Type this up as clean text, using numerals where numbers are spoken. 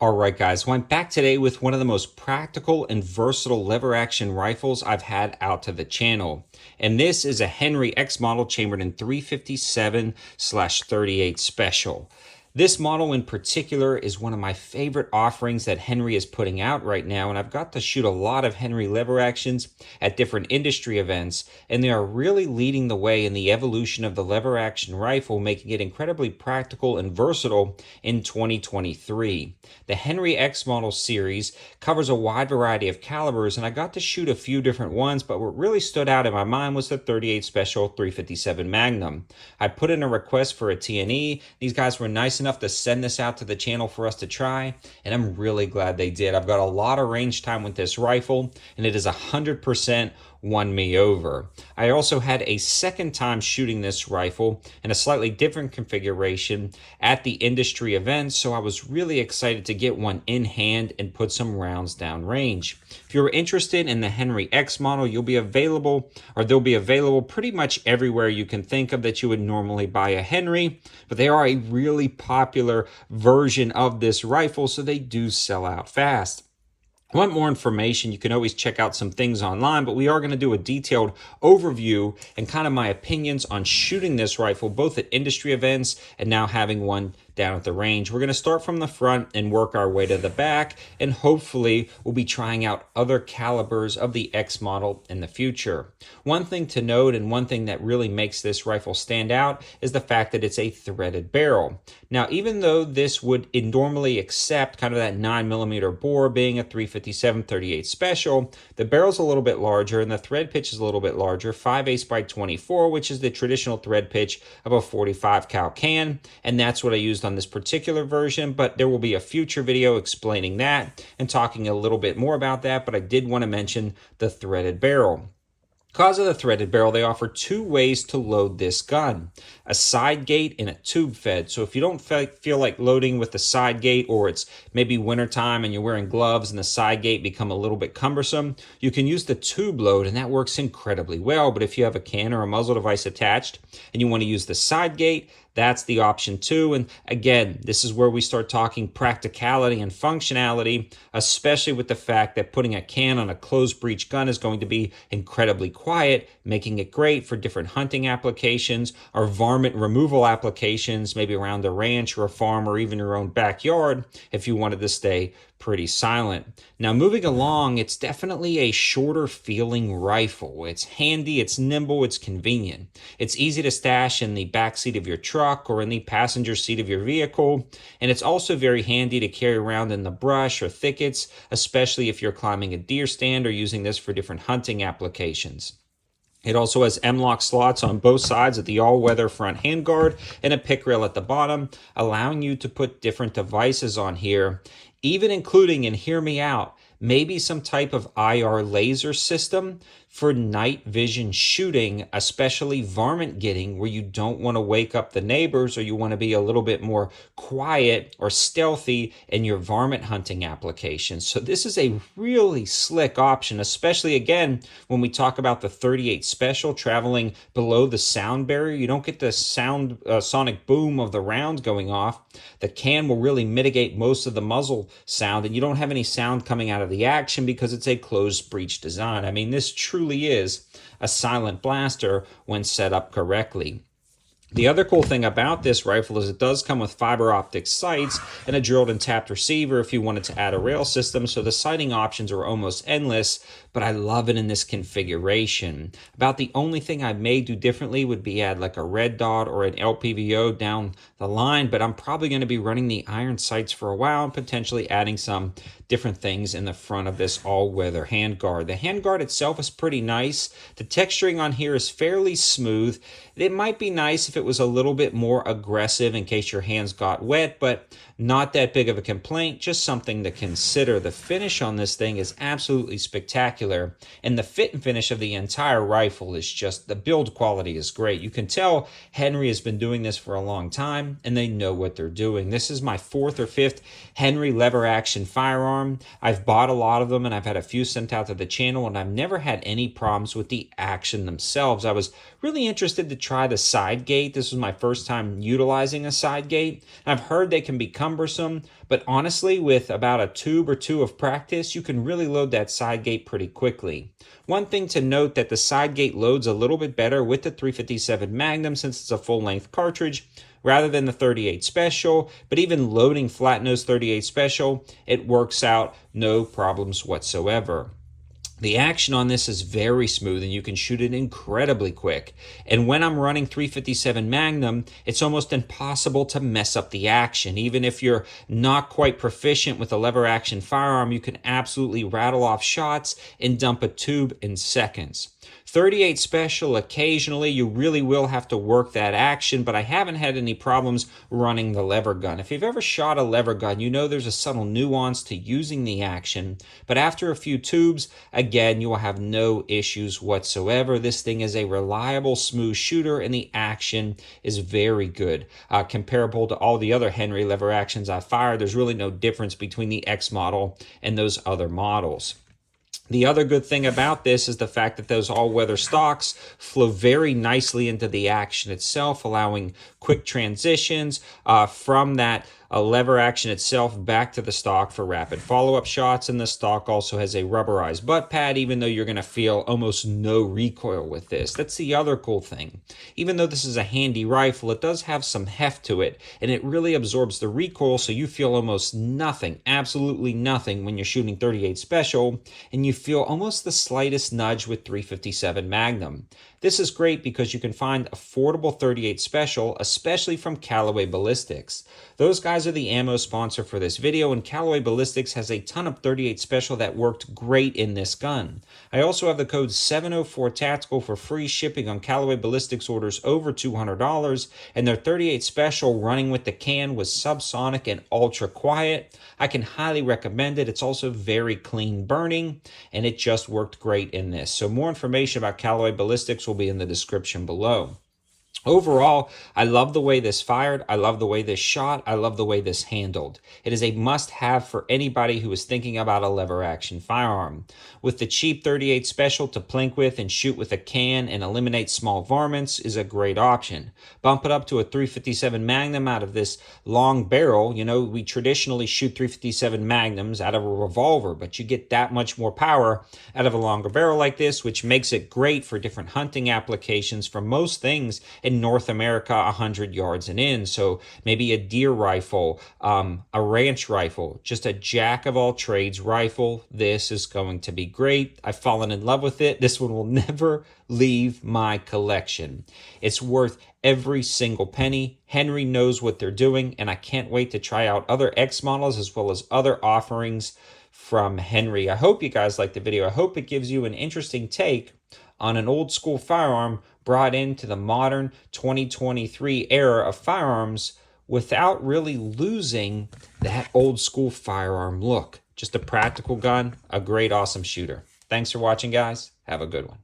Alright guys, well I'm back today with one of the most practical and versatile lever action rifles I've had out to the channel. And this is a Henry X model chambered in 357/38 special. This model in particular is one of my favorite offerings that Henry is putting out right now, and I've got to shoot a lot of Henry lever actions at different industry events, and they are really leading the way in the evolution of the lever action rifle, making it incredibly practical and versatile in 2023. The Henry X model series covers a wide variety of calibers, and I got to shoot a few different ones, but what really stood out in my mind was the 38 Special 357 Magnum. I put in a request for a T&E. These guys were nice enough to send this out to the channel for us to try, and I'm really glad they did. I've got a lot of range time with this rifle, and it is 100% won me over. I also had a second time shooting this rifle in a slightly different configuration at the industry event, so I was really excited to get one in hand and put some rounds down range. If you're interested in the Henry X model, they'll be available pretty much everywhere you can think of that you would normally buy a Henry, but they are a really popular version of this rifle, so they do sell out fast. Want more information, you can always check out some things online, but we are going to do a detailed overview and kind of my opinions on shooting this rifle, both at industry events and now having one down at the range. We're going to start from the front and work our way to the back, and hopefully we'll be trying out other calibers of the X model in the future. One thing to note, and one thing that really makes this rifle stand out, is the fact that it's a threaded barrel. Now, even though this would normally accept kind of that 9mm bore, being a 357/38 special, the barrel's a little bit larger and the thread pitch is a little bit larger, 5/8 by 24, which is the traditional thread pitch of a 45 cal can, and that's what I used on this particular version, but there will be a future video explaining that and talking a little bit more about that, but I did want to mention the threaded barrel. Because of the threaded barrel, they offer two ways to load this gun: a side gate and a tube fed. So if you don't feel like loading with the side gate, or it's maybe wintertime and you're wearing gloves and the side gate become a little bit cumbersome, you can use the tube load and that works incredibly well. But if you have a can or a muzzle device attached and you want to use the side gate, that's the option too. And again, this is where we start talking practicality and functionality, especially with the fact that putting a can on a closed breech gun is going to be incredibly quiet, making it great for different hunting applications or varmint removal applications, maybe around the ranch or a farm or even your own backyard if you wanted to stay pretty silent. Now, moving along, it's definitely a shorter feeling rifle. It's handy, it's nimble, it's convenient. It's easy to stash in the back seat of your truck or in the passenger seat of your vehicle, and it's also very handy to carry around in the brush or thickets, especially if you're climbing a deer stand or using this for different hunting applications. It also has M-LOK slots on both sides of the all-weather front handguard and a pick rail at the bottom, allowing you to put different devices on here, even including, and hear me out, maybe some type of IR laser system for night vision shooting, especially varmint getting, where you don't want to wake up the neighbors or you want to be a little bit more quiet or stealthy in your varmint hunting applications. So this is a really slick option, especially again when we talk about the 38 Special traveling below the sound barrier. You don't get the sonic boom of the rounds going off. The can will really mitigate most of the muzzle sound, and you don't have any sound coming out of the action because it's a closed breech design. I mean, this truly is a silent blaster when set up correctly. The other cool thing about this rifle is it does come with fiber optic sights and a drilled and tapped receiver if you wanted to add a rail system, so the sighting options are almost endless, but I love it in this configuration. About the only thing I may do differently would be add like a red dot or an LPVO down the line, but I'm probably going to be running the iron sights for a while and potentially adding some different things in the front of this all-weather handguard. The handguard itself is pretty nice. The texturing on here is fairly smooth. It might be nice if it was a little bit more aggressive in case your hands got wet, but not that big of a complaint, just something to consider. The finish on this thing is absolutely spectacular, and the fit and finish of the entire rifle is just, the build quality is great. You can tell Henry has been doing this for a long time, and they know what they're doing. This is my 4th or 5th Henry lever action firearm. I've bought a lot of them, and I've had a few sent out to the channel, and I've never had any problems with the action themselves. I was really interested to try the side gates gate. This was my first time utilizing a side gate. I've heard they can be cumbersome, but honestly, with about a tube or two of practice, you can really load that side gate pretty quickly. One thing to note that the side gate loads a little bit better with the 357 Magnum since it's a full-length cartridge rather than the 38 Special, but even loading flat nose 38 Special, it works out no problems whatsoever. The action on this is very smooth and you can shoot it incredibly quick. And when I'm running 357 Magnum, it's almost impossible to mess up the action. Even if you're not quite proficient with a lever action firearm, you can absolutely rattle off shots and dump a tube in seconds. 38 Special, occasionally you really will have to work that action, but I haven't had any problems running the lever gun. If you've ever shot a lever gun, you know there's a subtle nuance to using the action, but after a few tubes, again, you will have no issues whatsoever. This thing is a reliable, smooth shooter, and the action is very good. Comparable to all the other Henry lever actions I've fired, there's really no difference between the X model and those other models. The other good thing about this is the fact that those all-weather stocks flow very nicely into the action itself, allowing quick transitions from that lever action itself back to the stock for rapid follow-up shots. And the stock also has a rubberized butt pad, even though you're going to feel almost no recoil with this. That's the other cool thing. Even though this is a handy rifle, it does have some heft to it, and it really absorbs the recoil, so you feel almost nothing, absolutely nothing when you're shooting 38 Special, and you feel almost the slightest nudge with 357 Magnum. This is great because you can find affordable 38 Special, especially from Callaway Ballistics. Those guys are the ammo sponsor for this video, and Callaway Ballistics has a ton of 38 Special that worked great in this gun. I also have the code 704TACTICAL for free shipping on Callaway Ballistics orders over $200, and their 38 Special running with the can was subsonic and ultra quiet. I can highly recommend it. It's also very clean burning, and it just worked great in this. So more information about Callaway Ballistics will be in the description below. Overall, I love the way this fired, I love the way this shot, I love the way this handled. It is a must-have for anybody who is thinking about a lever-action firearm. With the cheap 38 Special to plink with and shoot with a can and eliminate small varmints is a great option. Bump it up to a 357 Magnum out of this long barrel. You know, we traditionally shoot 357 Magnums out of a revolver, but you get that much more power out of a longer barrel like this, which makes it great for different hunting applications for most things in North America 100 yards and in. So maybe a deer rifle, a ranch rifle, just a jack of all trades rifle. This is going to be great. I've fallen in love with it. This one will never leave my collection. It's worth every single penny. Henry knows what they're doing, and I can't wait to try out other X models as well as other offerings from Henry. I hope you guys liked the video. I hope it gives you an interesting take on an old school firearm brought into the modern 2023 era of firearms without really losing that old school firearm look. Just a practical gun, a great, awesome shooter. Thanks for watching, guys. Have a good one.